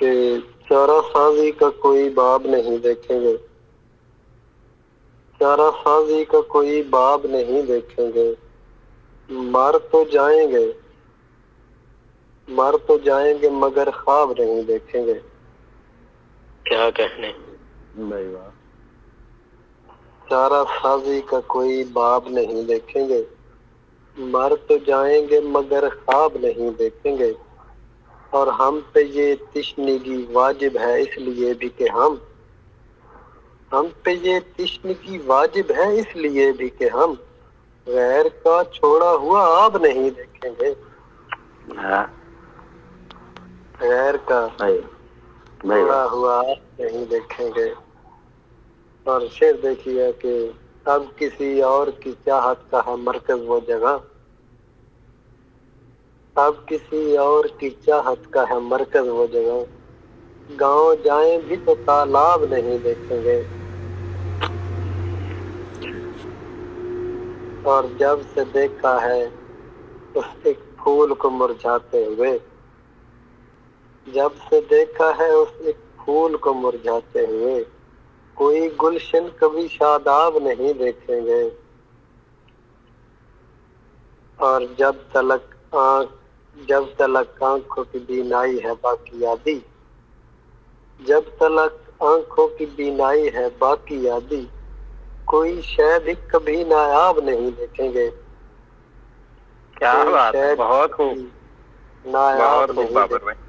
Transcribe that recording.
کہ چارہ سازی کا کوئی باب نہیں دیکھیں گے، چارہ سازی کا کوئی باب نہیں دیکھیں گے، مر تو جائیں گے، مر تو جائیں گے مگر خواب نہیں دیکھیں گے۔ کیا کہنے، بھائی واہ، چارہ سازی کا کوئی باب نہیں دیکھیں گے، مر تو جائیں گے مگر خواب نہیں دیکھیں گے، اور ہم پہ یہ تشنگی واجب ہے اس لیے بھی کہ ہم پہ یہ تشنگی واجب ہے اس لیے بھی کہ ہم غیر کا چھوڑا ہوا آب نہیں دیکھیں گے۔ ہاں غیر کا بھائی چھوڑا واہ، ہوا آب نہیں دیکھیں گے۔ اور شعر دیکھیے کہ اب کسی اور کی چاہت کا ہے مرکز وہ جگہ، اب کسی اور کی چاہت کا ہے مرکز وہ جگہ، گاؤں جائیں بھی تو تالاب نہیں دیکھیں گے۔ اور جب سے دیکھا ہے اس ایک پھول کو مرجھاتے ہوئے، جب سے دیکھا ہے اس ایک پھول کو مرجھاتے ہوئے، کوئی گلشن کبھی شاداب نہیں دیکھیں گے۔ اور جب تلک آنکھوں کی بینائی ہے باقی یادی، جب تلک آنکھوں کی بینائی ہے باقی یادی، کوئی شے بھی کبھی نایاب نہیں دیکھیں گے۔ کیا کوئی بات ہے، شے بھی بہت خوب، کبھی نایاب بہت خوب نہیں بابر دیکھیں بھائی،